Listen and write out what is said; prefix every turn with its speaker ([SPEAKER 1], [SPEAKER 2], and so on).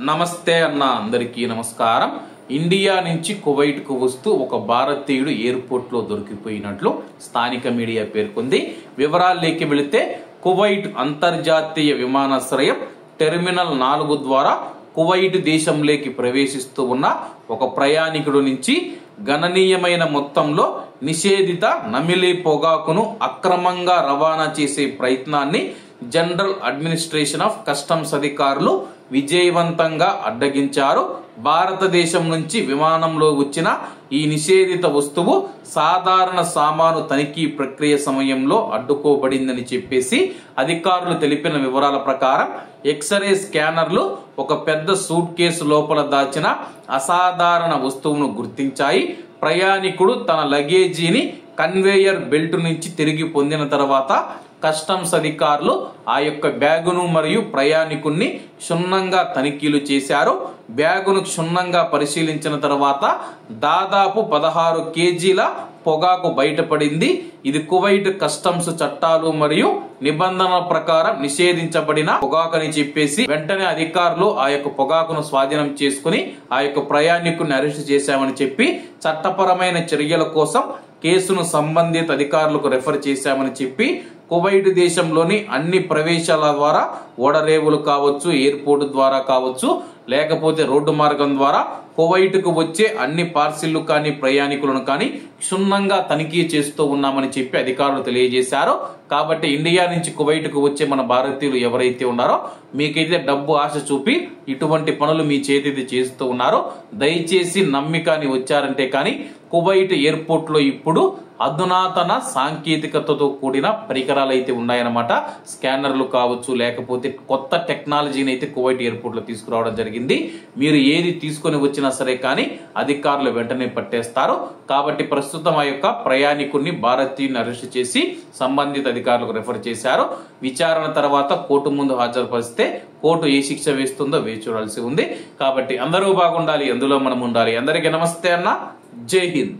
[SPEAKER 1] నమస్తే అన్న అందరికీ నమస్కారం. ఇండియా నుంచి కువైట్ కు వస్తూ ఒక భారతీయుడు ఎయిర్పోర్ట్ లో దొరికిపోయినట్లు స్థానిక మీడియా పేర్కొంది. వివరాల్లోకి వెళితే కువైట్ అంతర్జాతీయ విమానాశ్రయం టెర్మినల్ 4 ద్వారా కువైట్ దేశంలోకి ప్రవేశిస్తూ ఉన్న ఒక ప్రయాణికుడు నుంచి గణనీయమైన మొత్తంలో నిషేధిత నమిలీ పొగాకును అక్రమంగా రవాణా చేసే ప్రయత్నాన్ని జనరల్ అడ్మినిస్ట్రేషన్ ఆఫ్ కస్టమ్స్ అధికారులు విజయవంతంగా అడ్డగించారు. భారతదేశం నుంచి విమానంలో వచ్చిన ఈ నిషేధిత వస్తువు సాధారణ సామాను తనిఖీ ప్రక్రియ సమయంలో అడ్డుకోబడిందని చెప్పేసి అధికారులు తెలిపిన వివరాల ప్రకారం ఎక్స్రే స్కానర్లు ఒక పెద్ద సూట్ కేసు లోపల దాచిన అసాధారణ వస్తువును గుర్తించాయి. ప్రయాణికుడు తన లగేజీని కన్వేయర్ బెల్ట్ నుంచి తిరిగి పొందిన తర్వాత కస్టమ్స్ అధికారులు ఆ యొక్క బ్యాగును మరియు ప్రయాణికుణ్ణి క్షుణ్ణంగా తనిఖీలు చేశారు. బ్యాగును క్షుణ్ణంగా పరిశీలించిన తర్వాత దాదాపు 16 కేజీల పొగాకు బయటపడింది. ఇది కువైట్ కస్టమ్స్ చట్టాలు మరియు నిబంధనల ప్రకారం నిషేధించబడిన పొగాకు అని చెప్పేసి వెంటనే అధికారులు ఆ యొక్క పొగాకును స్వాధీనం చేసుకుని ఆ యొక్క ప్రయాణికుని అరెస్ట్ చేశామని చెప్పి చట్టపరమైన చర్యల కోసం కేసును సంబంధిత అధికారులకు రెఫర్ చేశామని చెప్పి కువైట్ దేశంలోని అన్ని ప్రవేశాల ద్వారా ఓడరేవులు కావచ్చు, ఎయిర్పోర్ట్ ద్వారా కావచ్చు, లేకపోతే రోడ్డు మార్గం ద్వారా కువైట్ కు వచ్చే అన్ని పార్సిళ్లు కానీ ప్రయాణికులను కానీ క్షుణ్ణంగా తనిఖీ చేస్తూ ఉన్నామని చెప్పి అధికారులు తెలియజేశారు. కాబట్టి ఇండియా నుంచి కువైట్ కు వచ్చే మన భారతీయులు ఎవరైతే ఉన్నారో మీకైతే డబ్బు ఆశ చూపి ఇటువంటి పనులు మీ చేతి చేస్తూ ఉన్నారో దయచేసి నమ్మికాని వచ్చారంటే కానీ కువైట్ ఎయిర్పోర్ట్ లో ఇప్పుడు అధునాతన సాంకేతికతతో కూడిన పరికరాలు అయితే ఉన్నాయన్నమాట. స్కానర్లు కావచ్చు, లేకపోతే కొత్త టెక్నాలజీని అయితే కువైట్ ఎయిర్పోర్ట్ లో తీసుకురావడం జరిగింది. మీరు ఏది తీసుకొని వచ్చినా సరే కానీ అధికారులు వెంటనే పట్టేస్తారు. కాబట్టి ప్రస్తుతం ఆ యొక్క ప్రయాణికుడిని భారతీయుని అరెస్ట్ చేసి సంబంధిత అధికారులకు రెఫర్ చేశారు. విచారణ తర్వాత కోర్టు ముందు హాజరుపరిస్తే కోర్టు ఏ శిక్ష వేస్తుందో వేచి చూడాల్సి ఉంది. కాబట్టి అందరూ బాగుండాలి, అందులో మనం ఉండాలి. అందరికీ నమస్తే అన్న, జై హింద్.